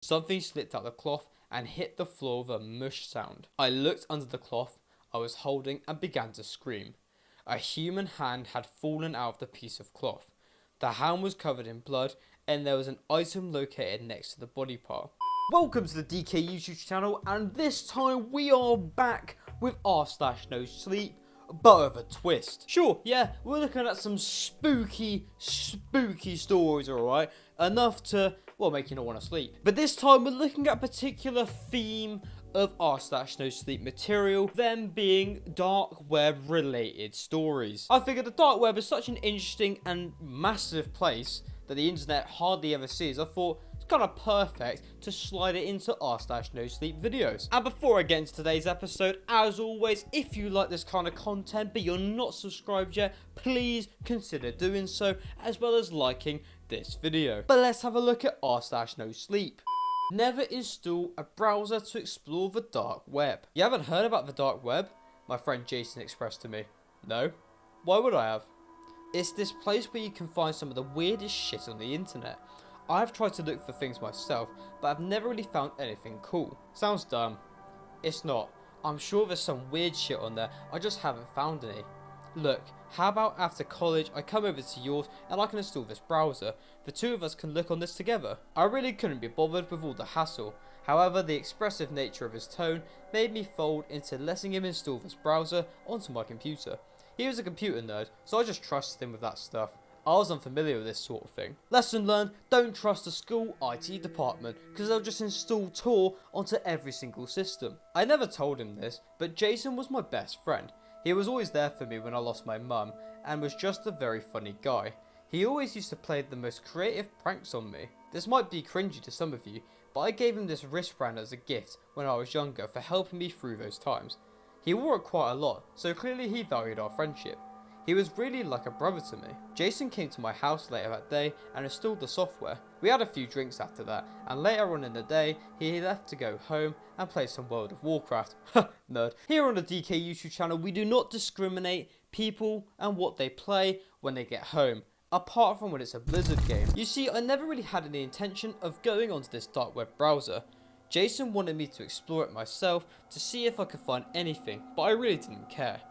Something slipped out the cloth and hit the floor with a mush sound. I looked under the cloth I was holding and began to scream. A human hand had fallen out of the piece of cloth. The hand was covered in blood and there was an item located next to the body part. Welcome to the DeeKay YouTube channel, and this time we are back with r/NoSleep, but with a twist. Sure, yeah, we're looking at some spooky stories, alright? Enough to, well, make you not want to sleep. But this time we're looking at a particular theme of r/NoSleep material, them being dark web related stories. I figured the dark web is such an interesting and massive place that the internet hardly ever sees. I thought it's kind of perfect to slide it into r/NoSleep videos. And before I get into today's episode, as always, if you like this kind of content but you're not subscribed yet, please consider doing so, as well as liking this video. But let's have a look at r/NoSleep. Never install a browser to explore the dark web. You haven't heard about the dark web? My friend Jason expressed to me. No? Why would I have? It's this place where you can find some of the weirdest shit on the internet. I've tried to look for things myself, but I've never really found anything cool. Sounds dumb. It's not. I'm sure there's some weird shit on there, I just haven't found any. Look, how about after college I come over to yours and I can install this browser. The two of us can look on this together. I really couldn't be bothered with all the hassle. However, the expressive nature of his tone made me fold into letting him install this browser onto my computer. He was a computer nerd, so I just trusted him with that stuff. I was unfamiliar with this sort of thing. Lesson learned, don't trust the school IT department, because they'll just install Tor onto every single system. I never told him this, but Jason was my best friend. He was always there for me when I lost my mum, and was just a very funny guy. He always used to play the most creative pranks on me. This might be cringy to some of you, but I gave him this wristband as a gift when I was younger for helping me through those times. He wore it quite a lot, so clearly he valued our friendship. He was really like a brother to me. Jason came to my house later that day and installed the software. We had a few drinks after that, and later on in the day, he left to go home and play some World of Warcraft. Nerd. Here on the DeeKay YouTube channel, we do not discriminate people and what they play when they get home, apart from when it's a Blizzard game. You see, I never really had any intention of going onto this dark web browser. Jason wanted me to explore it myself to see if I could find anything, but I really didn't care.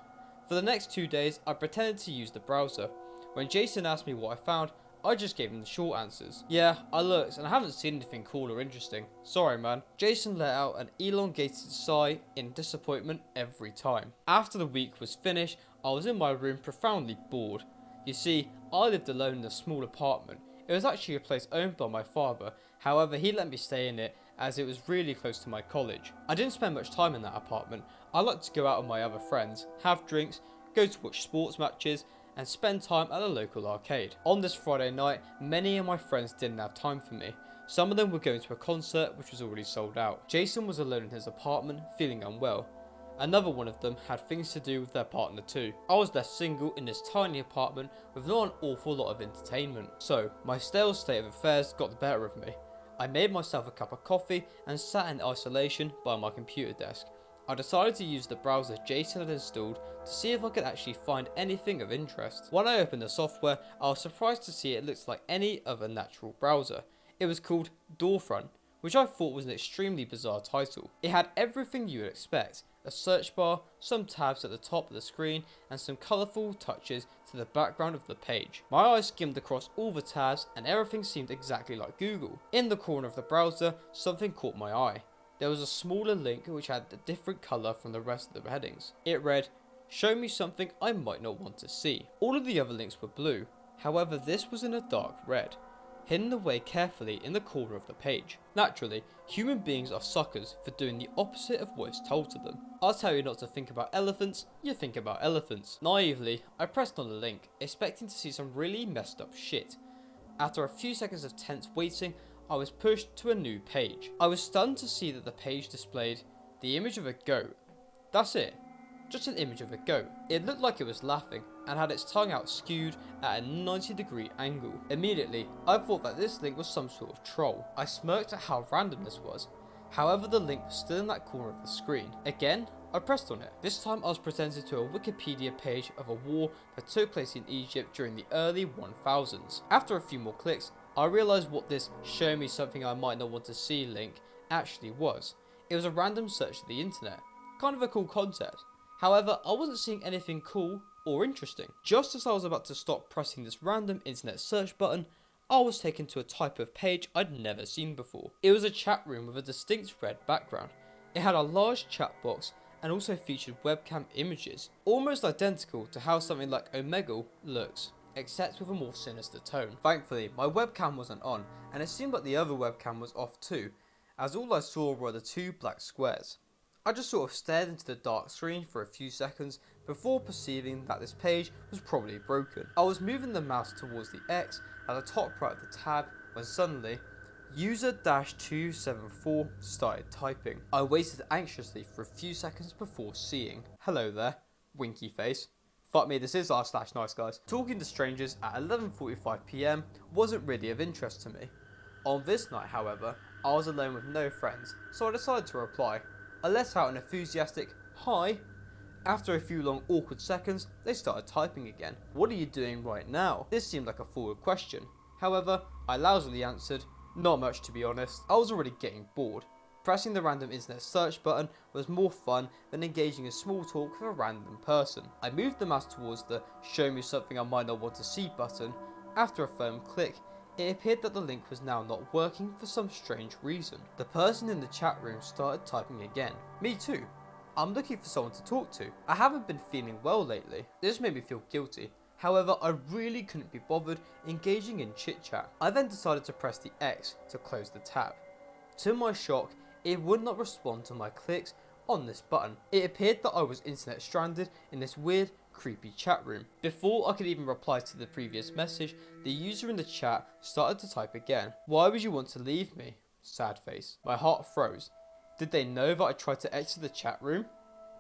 For the next 2 days, I pretended to use the browser. When Jason asked me what I found, I just gave him the short answers. Yeah, I looked and I haven't seen anything cool or interesting. Sorry man. Jason let out an elongated sigh in disappointment every time. After the week was finished, I was in my room profoundly bored. You see, I lived alone in a small apartment. It was actually a place owned by my father, however he let me stay in it as it was really close to my college. I didn't spend much time in that apartment. I liked to go out with my other friends, have drinks, go to watch sports matches, and spend time at a local arcade. On this Friday night, many of my friends didn't have time for me. Some of them were going to a concert which was already sold out. Jason was alone in his apartment, feeling unwell. Another one of them had things to do with their partner too. I was left single in this tiny apartment with not an awful lot of entertainment. So, my stale state of affairs got the better of me. I made myself a cup of coffee and sat in isolation by my computer desk. I decided to use the browser Jason had installed to see if I could actually find anything of interest. When I opened the software, I was surprised to see it looked like any other natural browser. It was called Doorfront, which I thought was an extremely bizarre title. It had everything you would expect: a search bar, some tabs at the top of the screen, and some colourful touches to the background of the page. My eyes skimmed across all the tabs and everything seemed exactly like Google. In the corner of the browser, something caught my eye. There was a smaller link which had a different colour from the rest of the headings. It read, "Show me something I might not want to see." All of the other links were blue, however this was in a dark red, hidden away carefully in the corner of the page. Naturally, human beings are suckers for doing the opposite of what is told to them. I'll tell you not to think about elephants, you think about elephants. Naively, I pressed on the link, expecting to see some really messed up shit. After a few seconds of tense waiting, I was pushed to a new page. I was stunned to see that the page displayed the image of a goat. That's it. Just an image of a goat. It looked like it was laughing and had its tongue out skewed at a 90-degree angle. Immediately, I thought that this link was some sort of troll. I smirked at how random this was. However, the link was still in that corner of the screen. Again, I pressed on it. This time I was presented to a Wikipedia page of a war that took place in Egypt during the early 1000s. After a few more clicks, I realised what this "show me something I might not want to see" link actually was. It was a random search of the internet. Kind of a cool concept. However, I wasn't seeing anything cool or interesting. Just as I was about to stop pressing this random internet search button, I was taken to a type of page I'd never seen before. It was a chat room with a distinct red background. It had a large chat box and also featured webcam images, almost identical to how something like Omegle looks, except with a more sinister tone. Thankfully, my webcam wasn't on, and it seemed like the other webcam was off too, as all I saw were the two black squares. I just sort of stared into the dark screen for a few seconds before perceiving that this page was probably broken. I was moving the mouse towards the X at the top right of the tab when suddenly, user-274 started typing. I waited anxiously for a few seconds before seeing, "Hello there, winky face. Fuck me, this is r/nice guys. Talking to strangers at 11:45 PM wasn't really of interest to me. On this night, however, I was alone with no friends, so I decided to reply. I let out an enthusiastic "hi." After a few long awkward seconds, they started typing again. "What are you doing right now?" This seemed like a forward question. However, I lousily answered, "Not much to be honest." I was already getting bored. Pressing the random internet search button was more fun than engaging in small talk with a random person. I moved the mouse towards the "show me something I might not want to see" button. After a firm click, it appeared that the link was now not working for some strange reason. The person in the chat room started typing again. "Me too. I'm looking for someone to talk to. I haven't been feeling well lately." This made me feel guilty. However, I really couldn't be bothered engaging in chit chat. I then decided to press the X to close the tab. To my shock, it would not respond to my clicks on this button. It appeared that I was internet stranded in this weird, creepy chat room. Before I could even reply to the previous message, the user in the chat started to type again. "Why would you want to leave me?" Sad face. My heart froze. Did they know that I tried to exit the chat room?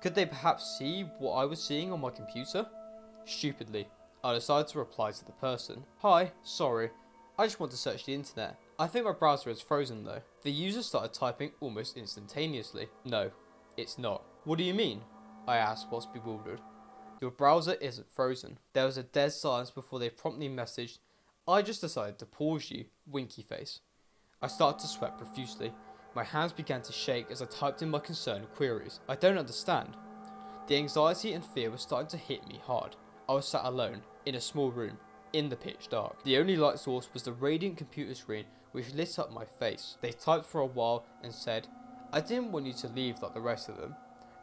Could they perhaps see what I was seeing on my computer? Stupidly, I decided to reply to the person. "Hi, sorry, I just want to search the internet. I think my browser is frozen though." The user started typing almost instantaneously. "No, it's not." "What do you mean?" I asked whilst bewildered. "Your browser isn't frozen." There was a dead silence before they promptly messaged, "I just decided to pause you, winky face." I started to sweat profusely. My hands began to shake as I typed in my concerned queries. "I don't understand." The anxiety and fear were starting to hit me hard. I was sat alone, in a small room, in the pitch dark. The only light source was the radiant computer screen which lit up my face. They typed for a while and said, "I didn't want you to leave like the rest of them.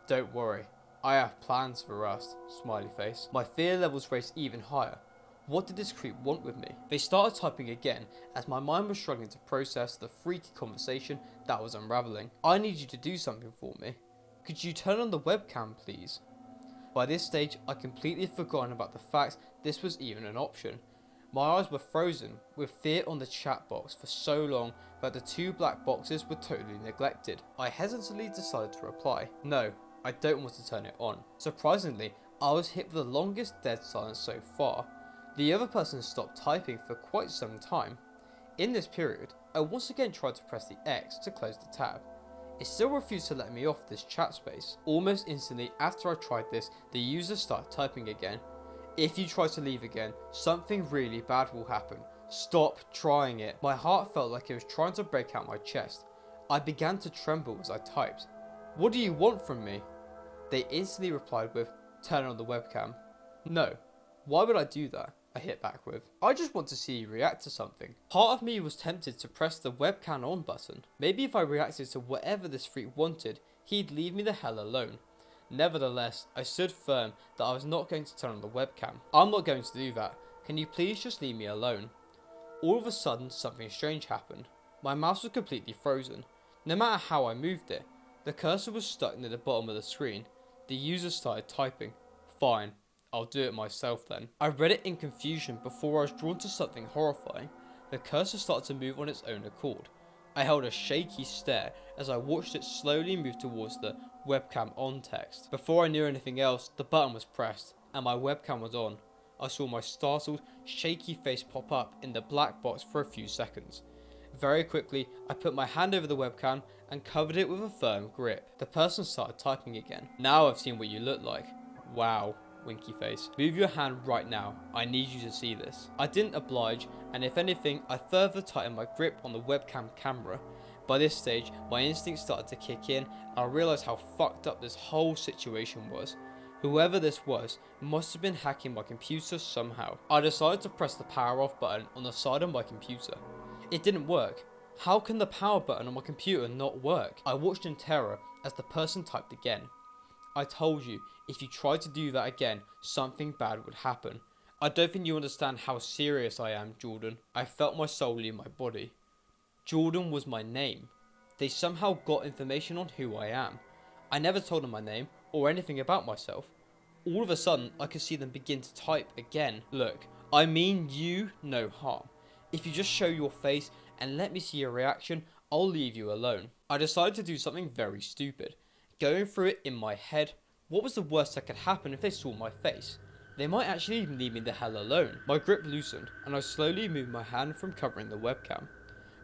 Don't worry, I have plans for us," smiley face. My fear levels raced even higher. What did this creep want with me? They started typing again as my mind was struggling to process the freaky conversation that was unraveling. "I need you to do something for me. Could you turn on the webcam, please?" By this stage, I completely forgotten about the fact this was even an option. My eyes were frozen with fear on the chat box for so long that the two black boxes were totally neglected. I hesitantly decided to reply, "No, I don't want to turn it on." Surprisingly, I was hit with the longest dead silence so far. The other person stopped typing for quite some time. In this period, I once again tried to press the X to close the tab. It still refused to let me off this chat space. Almost instantly after I tried this, the user started typing again. "If you try to leave again, something really bad will happen. Stop trying it." My heart felt like it was trying to break out my chest. I began to tremble as I typed. "What do you want from me?" They instantly replied with, "Turn on the webcam." "No, why would I do that?" I hit back with. "I just want to see you react to something." Part of me was tempted to press the webcam on button. Maybe if I reacted to whatever this freak wanted, he'd leave me the hell alone. Nevertheless, I stood firm that I was not going to turn on the webcam. "I'm not going to do that. Can you please just leave me alone?" All of a sudden, something strange happened. My mouse was completely frozen. No matter how I moved it, the cursor was stuck near the bottom of the screen. The user started typing. "Fine, I'll do it myself then." I read it in confusion before I was drawn to something horrifying. The cursor started to move on its own accord. I held a shaky stare as I watched it slowly move towards the "webcam on" text. Before I knew anything else, the button was pressed and my webcam was on. I saw my startled, shaky face pop up in the black box for a few seconds. Very quickly, I put my hand over the webcam and covered it with a firm grip. The person started typing again. "Now I've seen what you look like. Wow, winky face. Move your hand right now. I need you to see this. I didn't oblige, and if anything, I further tightened my grip on the webcam camera. By this stage, my instincts started to kick in, and I realised how fucked up this whole situation was. Whoever this was must have been hacking my computer somehow. I decided to press the power off button on the side of my computer. It didn't work. How can the power button on my computer not work? I watched in terror as the person typed again. I told you, if you tried to do that again, something bad would happen. I don't think you understand how serious I am, Jordan. I felt my soul leave my body. Jordan was my name. They somehow got information on who I am. I never told them my name or anything about myself. All of a sudden, I could see them begin to type again. Look, I mean you no harm. If you just show your face and let me see your reaction, I'll leave you alone. I decided to do something very stupid. Going through it in my head, what was the worst that could happen if they saw my face? They might actually leave me the hell alone. My grip loosened, and I slowly moved my hand from covering the webcam.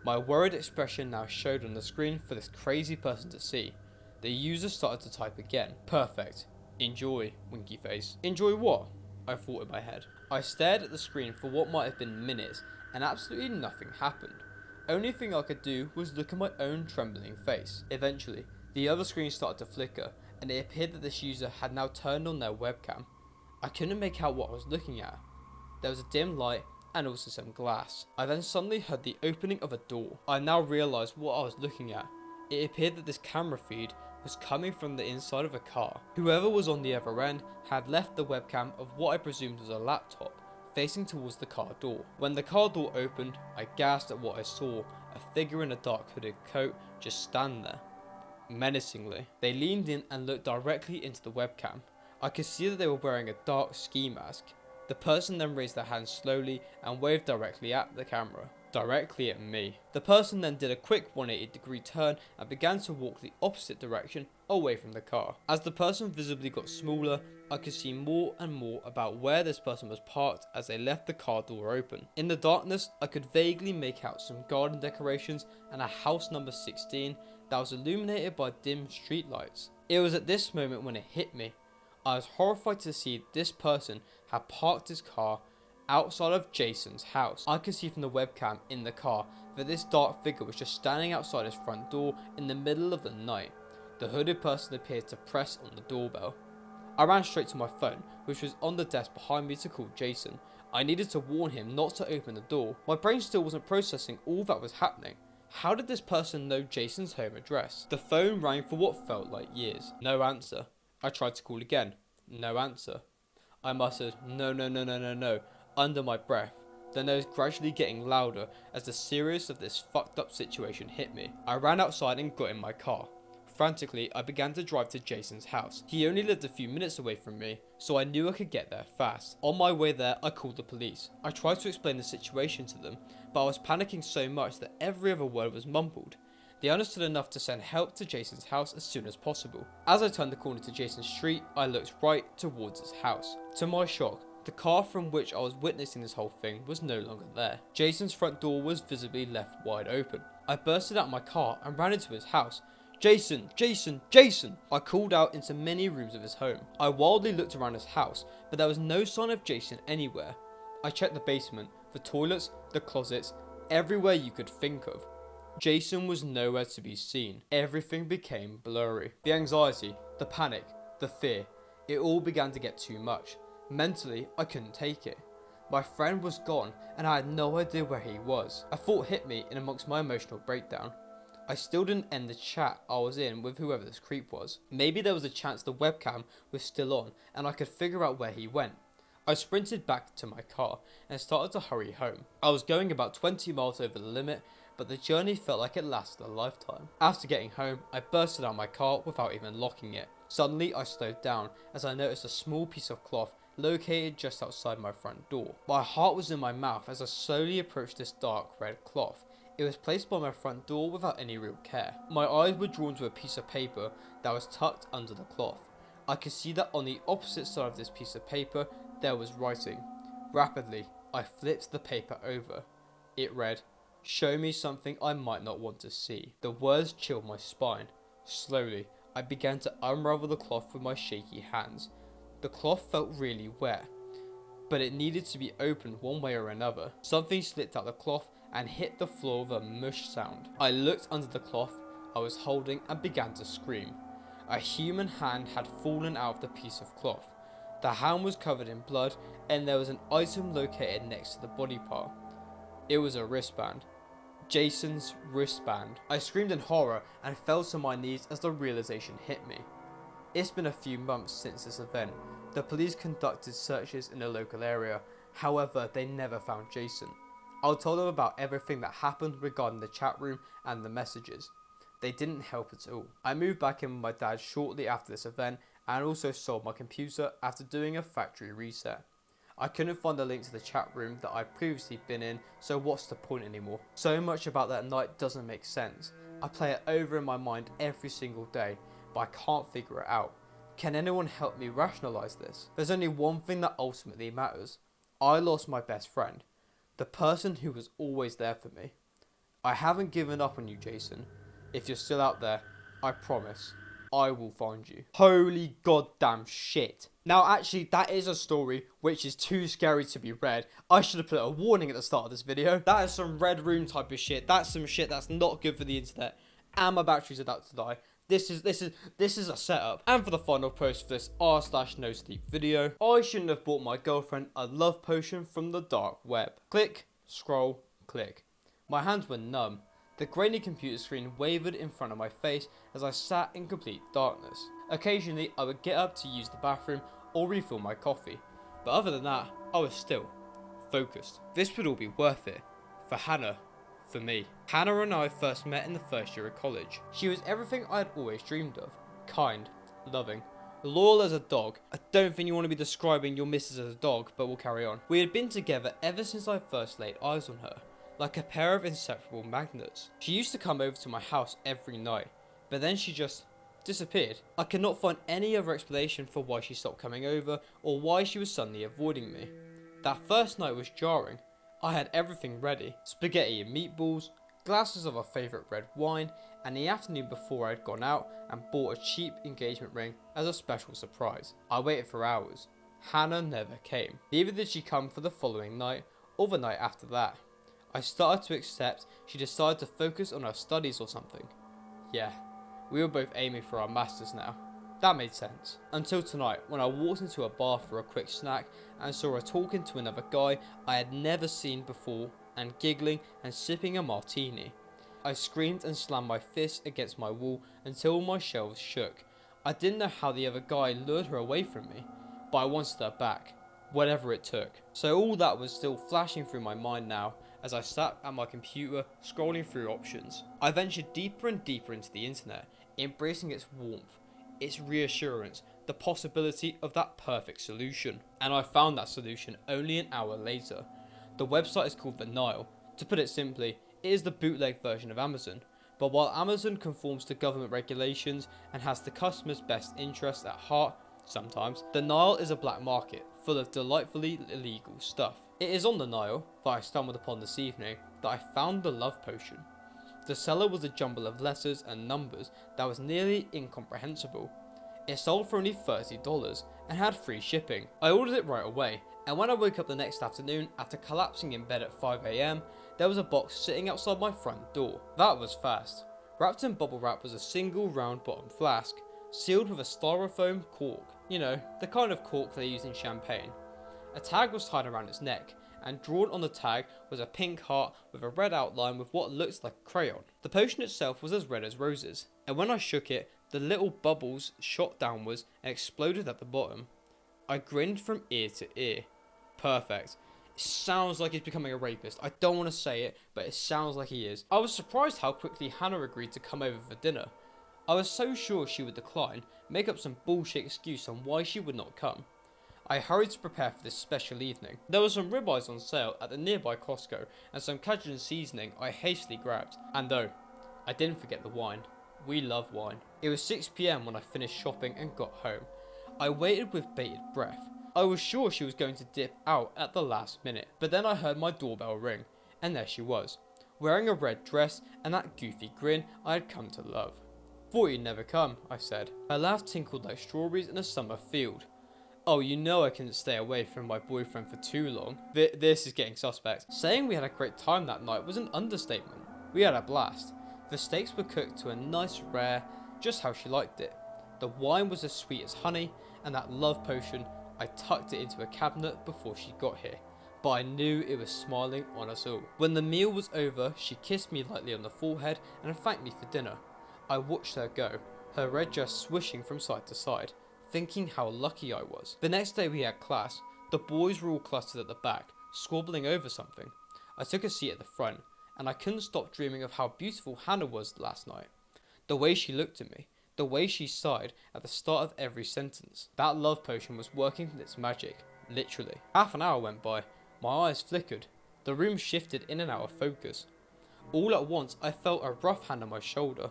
My worried expression now showed on the screen for this crazy person to see. The user started to type again. Perfect. Enjoy, winky face. Enjoy what? I thought in my head. I stared at the screen for what might have been minutes, and absolutely nothing happened. Only thing I could do was look at my own trembling face. Eventually, the other screen started to flicker, and it appeared that this user had now turned on their webcam. I couldn't make out what I was looking at. There was a dim light and also some glass. I then suddenly heard the opening of a door. I now realised what I was looking at. It appeared that this camera feed was coming from the inside of a car. Whoever was on the other end had left the webcam of what I presumed was a laptop facing towards the car door. When the car door opened, I gasped at what I saw, a figure in a dark hooded coat just stand there. Menacingly, they leaned in and looked directly into the webcam. I could see that they were wearing a dark ski mask. The person then raised their hand slowly and waved directly at the camera. Directly at me. The person then did a quick 180-degree turn and began to walk the opposite direction away from the car. As the person visibly got smaller, I could see more and more about where this person was parked as they left the car door open. In the darkness, I could vaguely make out some garden decorations and a house number 16 that was illuminated by dim street lights. It was at this moment when it hit me. I was horrified to see this person had parked his car outside of Jason's house. I could see from the webcam in the car that this dark figure was just standing outside his front door in the middle of the night. The hooded person appeared to press on the doorbell. I ran straight to my phone, which was on the desk behind me, to call Jason. I needed to warn him not to open the door. My brain still wasn't processing all that was happening. How did this person know Jason's home address? The phone rang for what felt like years. No answer. I tried to call again. No answer. I muttered, no, no, no, no, no, no, under my breath. The noise gradually getting louder as the seriousness of this fucked up situation hit me. I ran outside and got in my car. Frantically, I began to drive to Jason's house. He only lived a few minutes away from me, so I knew I could get there fast. On my way there, I called the police. I tried to explain the situation to them, but I was panicking so much that every other word was mumbled. They understood enough to send help to Jason's house as soon as possible. As I turned the corner to Jason's street, I looked right towards his house. To my shock, the car from which I was witnessing this whole thing was no longer there. Jason's front door was visibly left wide open. I bursted out my car and ran into his house. Jason! Jason! Jason! I called out into many rooms of his home. I wildly looked around his house, but there was no sign of Jason anywhere. I checked the basement, the toilets, the closets, everywhere you could think of. Jason was nowhere to be seen. Everything became blurry. The anxiety, the panic, the fear, it all began to get too much. Mentally, I couldn't take it. My friend was gone and I had no idea where he was. A thought hit me in amongst my emotional breakdown. I still didn't end the chat I was in with whoever this creep was. Maybe there was a chance the webcam was still on and I could figure out where he went. I sprinted back to my car and started to hurry home. I was going about 20 miles over the limit, but the journey felt like it lasted a lifetime. After getting home, I bursted out my car without even locking it. Suddenly, I slowed down as I noticed a small piece of cloth located just outside my front door. My heart was in my mouth as I slowly approached this dark red cloth. It was placed by my front door without any real care. My eyes were drawn to a piece of paper that was tucked under the cloth. I could see that on the opposite side of this piece of paper, there was writing. Rapidly, I flipped the paper over. It read, "Show me something I might not want to see." The words chilled my spine. Slowly, I began to unravel the cloth with my shaky hands. The cloth felt really wet, but it needed to be opened one way or another. Something slipped out the cloth and hit the floor with a mush sound. I looked under the cloth I was holding and began to scream. A human hand had fallen out of the piece of cloth. The hand was covered in blood and there was an item located next to the body part. It was a wristband. Jason's wristband. I screamed in horror and fell to my knees as the realization hit me. It's been a few months since this event. The police conducted searches in the local area, however they never found Jason. I told them about everything that happened regarding the chat room and the messages. They didn't help at all. I moved back in with my dad shortly after this event and also sold my computer after doing a factory reset. I couldn't find the link to the chat room that I'd previously been in, so what's the point anymore? So much about that night doesn't make sense. I play it over in my mind every single day, but I can't figure it out. Can anyone help me rationalize this? There's only one thing that ultimately matters. I lost my best friend, the person who was always there for me. I haven't given up on you, Jason. If you're still out there, I promise, I will find you. Holy goddamn shit. Now actually, that is a story which is too scary to be read. I should have put a warning at the start of this video. That is some red room type of shit. That's some shit that's not good for the internet. And my battery's about to die. This is a setup. And for the final post for this r/NoSleep video, I shouldn't have bought my girlfriend a love potion from the dark web. Click, scroll, click. My hands were numb. The grainy computer screen wavered in front of my face as I sat in complete darkness. Occasionally, I would get up to use the bathroom or refill my coffee, but other than that, I was still focused. This would all be worth it. For Hannah. For me. Hannah and I first met in the first year of college. She was everything I had always dreamed of. Kind, loving, loyal as a dog. I don't think you want to be describing your missus as a dog, but we'll carry on. We had been together ever since I first laid eyes on her. Like a pair of inseparable magnets. She used to come over to my house every night, but then she just disappeared. I could not find any other explanation for why she stopped coming over or why she was suddenly avoiding me. That first night was jarring. I had everything ready. Spaghetti and meatballs, glasses of our favourite red wine, and the afternoon before I had gone out and bought a cheap engagement ring as a special surprise. I waited for hours. Hannah never came. Neither did she come for the following night or the night after that. I started to accept she decided to focus on her studies or something. Yeah, we were both aiming for our masters now. That made sense. Until tonight, when I walked into a bar for a quick snack and saw her talking to another guy I had never seen before and giggling and sipping a martini. I screamed and slammed my fist against my wall until my shelves shook. I didn't know how the other guy lured her away from me, but I wanted her back, whatever it took. So all that was still flashing through my mind now, as I sat at my computer scrolling through options. I ventured deeper and deeper into the internet, embracing its warmth, its reassurance, the possibility of that perfect solution. And I found that solution only an hour later. The website is called The Nile. To put it simply, it is the bootleg version of Amazon. But while Amazon conforms to government regulations and has the customer's best interests at heart, sometimes, The Nile is a black market full of delightfully illegal stuff. It is on The Nile, that I stumbled upon this evening, that I found the love potion. The seller was a jumble of letters and numbers that was nearly incomprehensible. It sold for only $30 and had free shipping. I ordered it right away, and when I woke up the next afternoon after collapsing in bed at 5 AM, there was a box sitting outside my front door. That was fast. Wrapped in bubble wrap was a single round bottom flask, sealed with a styrofoam cork. You know, the kind of cork they use in champagne. A tag was tied around its neck, and drawn on the tag was a pink heart with a red outline with what looked like a crayon. The potion itself was as red as roses, and when I shook it, the little bubbles shot downwards and exploded at the bottom. I grinned from ear to ear. Perfect. It sounds like he's becoming a rapist. I don't want to say it, but it sounds like he is. I was surprised how quickly Hannah agreed to come over for dinner. I was so sure she would decline, make up some bullshit excuse on why she would not come. I hurried to prepare for this special evening. There were some ribeyes on sale at the nearby Costco and some Cajun seasoning I hastily grabbed. And though, I didn't forget the wine. We love wine. It was 6 PM when I finished shopping and got home. I waited with bated breath. I was sure she was going to dip out at the last minute, but then I heard my doorbell ring, and there she was, wearing a red dress and that goofy grin I had come to love. "Thought you'd never come," I said. Her laugh tinkled like strawberries in a summer field. Oh, you know I couldn't stay away from my boyfriend for too long. This is getting suspect. Saying we had a great time that night was an understatement. We had a blast. The steaks were cooked to a nice rare, just how she liked it. The wine was as sweet as honey, and that love potion, I tucked it into a cabinet before she got here. But I knew it was smiling on us all. When the meal was over, she kissed me lightly on the forehead and thanked me for dinner. I watched her go, her red dress swishing from side to side, thinking how lucky I was. The next day we had class. The boys were all clustered at the back, squabbling over something. I took a seat at the front, and I couldn't stop dreaming of how beautiful Hannah was last night. The way she looked at me, the way she sighed at the start of every sentence. That love potion was working its magic, literally. Half an hour went by. My eyes flickered. The room shifted in and out of focus. All at once, I felt a rough hand on my shoulder.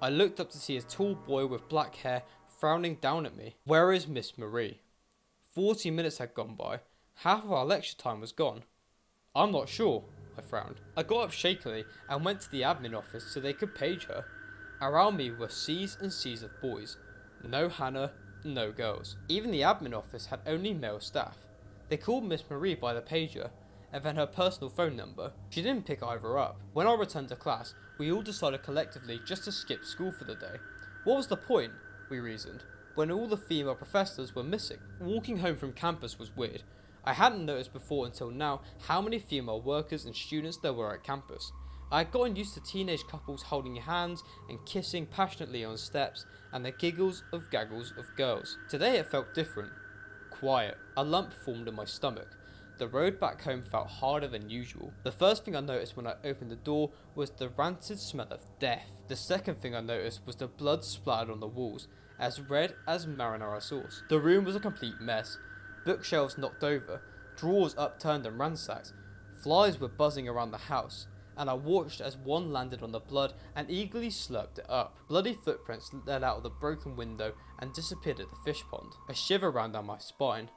I looked up to see a tall boy with black hair frowning down at me. Where is Miss Marie? 40 minutes had gone by. Half of our lecture time was gone. I'm not sure, I frowned. I got up shakily and went to the admin office so they could page her. Around me were seas and seas of boys. No Hannah, no girls. Even the admin office had only male staff. They called Miss Marie by the pager, and then her personal phone number. She didn't pick either up. When I returned to class, we all decided collectively just to skip school for the day. What was the point, we reasoned, when all the female professors were missing? Walking home from campus was weird. I hadn't noticed before until now how many female workers and students there were at campus. I had gotten used to teenage couples holding hands and kissing passionately on steps, and the giggles of gaggles of girls. Today it felt different. Quiet. A lump formed in my stomach. The road back home felt harder than usual. The first thing I noticed when I opened the door was the rancid smell of death. The second thing I noticed was the blood splattered on the walls, as red as marinara sauce. The room was a complete mess. Bookshelves knocked over, drawers upturned and ransacked. Flies were buzzing around the house, and I watched as one landed on the blood and eagerly slurped it up. Bloody footprints led out of the broken window and disappeared at the fish pond. A shiver ran down my spine.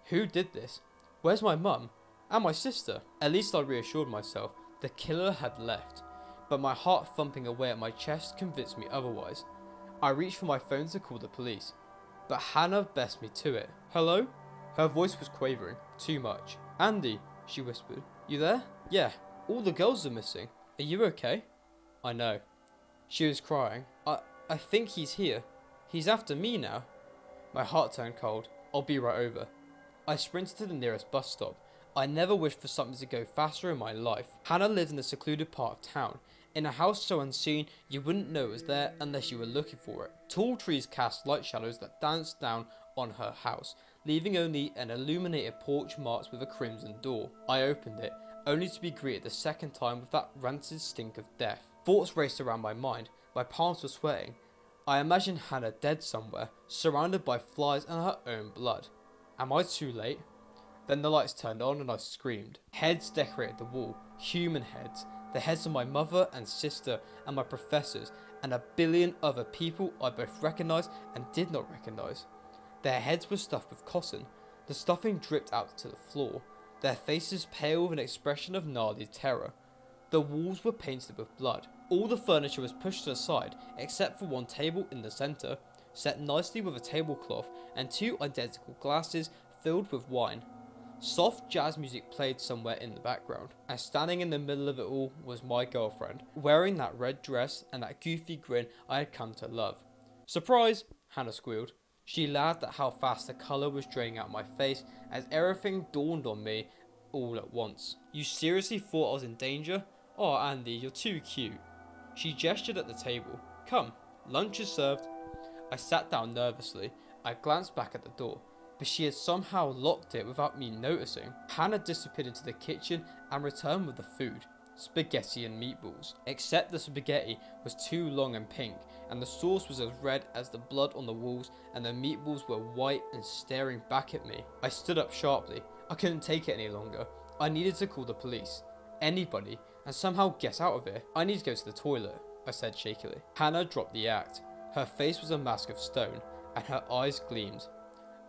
Who did this? Where's my mum? And my sister? At least I reassured myself. The killer had left. But my heart thumping away at my chest convinced me otherwise. I reached for my phone to call the police. But Hannah best me to it. Hello? Her voice was quavering. Too much. Andy, she whispered. You there? Yeah. All the girls are missing. Are you okay? I know. She was crying. I think he's here. He's after me now. My heart turned cold. I'll be right over. I sprinted to the nearest bus stop. I never wished for something to go faster in my life. Hannah lived in a secluded part of town, in a house so unseen you wouldn't know it was there unless you were looking for it. Tall trees cast light shadows that danced down on her house, leaving only an illuminated porch marked with a crimson door. I opened it, only to be greeted the second time with that rancid stink of death. Thoughts raced around my mind. My palms were sweating. I imagined Hannah dead somewhere, surrounded by flies and her own blood. Am I too late? Then the lights turned on and I screamed. Heads decorated the wall, human heads, the heads of my mother and sister and my professors and a billion other people I both recognised and did not recognise. Their heads were stuffed with cotton. The stuffing dripped out to the floor, their faces pale with an expression of gnarly terror. The walls were painted with blood. All the furniture was pushed to the side except for one table in the centre, set nicely with a tablecloth and two identical glasses filled with wine. Soft jazz music played somewhere in the background, and standing in the middle of it all was my girlfriend, wearing that red dress and that goofy grin I had come to love. Surprise! Hannah squealed. She laughed at how fast the colour was draining out my face as everything dawned on me all at once. You seriously thought I was in danger? Oh, Andy, you're too cute. She gestured at the table. Come, lunch is served. I sat down nervously. I glanced back at the door, but she had somehow locked it without me noticing. Hannah disappeared into the kitchen and returned with the food. Spaghetti and meatballs. Except the spaghetti was too long and pink, and the sauce was as red as the blood on the walls, and the meatballs were white and staring back at me. I stood up sharply. I couldn't take it any longer. I needed to call the police. Anybody, and somehow get out of here. I need to go to the toilet, I said shakily. Hannah dropped the act. Her face was a mask of stone, and her eyes gleamed.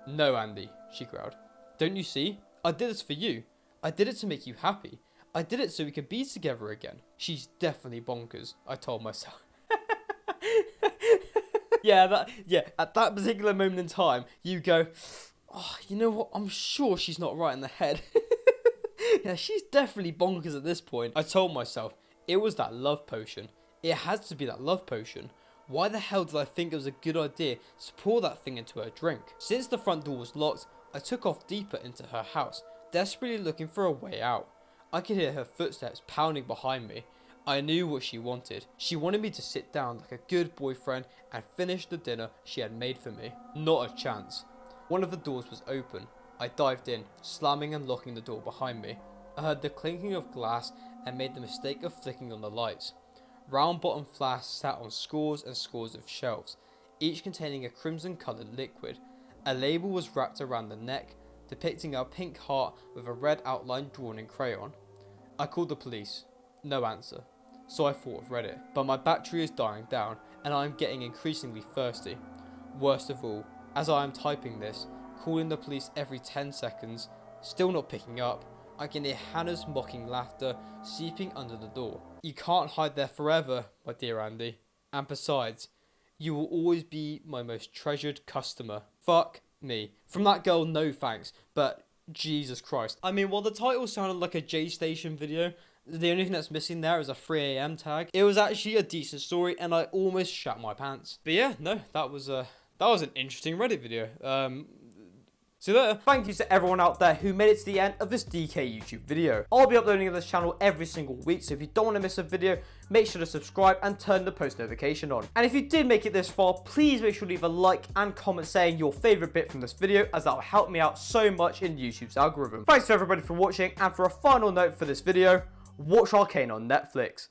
No, Andy, she growled. Don't you see? I did this for you. I did it to make you happy. I did it so we could be together again. She's definitely bonkers, I told myself. At that particular moment in time, you go, Oh, you know what? I'm sure she's not right in the head. Yeah, she's definitely bonkers at this point. I told myself, it was that love potion. It has to be that love potion. Why the hell did I think it was a good idea to pour that thing into her drink? Since the front door was locked, I took off deeper into her house, desperately looking for a way out. I could hear her footsteps pounding behind me. I knew what she wanted. She wanted me to sit down like a good boyfriend and finish the dinner she had made for me. Not a chance. One of the doors was open. I dived in, slamming and locking the door behind me. I heard the clinking of glass and made the mistake of flicking on the lights. Round bottom flasks sat on scores and scores of shelves, each containing a crimson coloured liquid. A label was wrapped around the neck, depicting a pink heart with a red outline drawn in crayon. I called the police. No answer. So I thought of Reddit. But my battery is dying down and I am getting increasingly thirsty. Worst of all, as I am typing this, calling the police every 10 seconds, still not picking up, I can hear Hannah's mocking laughter seeping under the door. You can't hide there forever, my dear Andy. And besides, you will always be my most treasured customer. Fuck me. From that girl, no thanks, but Jesus Christ. I mean, while the title sounded like a J-Station video, the only thing that's missing there is a 3 AM tag. It was actually a decent story and I almost shat my pants. But yeah, no, that was an interesting Reddit video. See you later. Thank you to everyone out there who made it to the end of this DeeKay YouTube video. I'll be uploading to this channel every single week, so if you don't want to miss a video, make sure to subscribe and turn the post notification on. And if you did make it this far, please make sure to leave a like and comment saying your favourite bit from this video, as that will help me out so much in YouTube's algorithm. Thanks to everybody for watching, and for a final note for this video, watch Arcane on Netflix.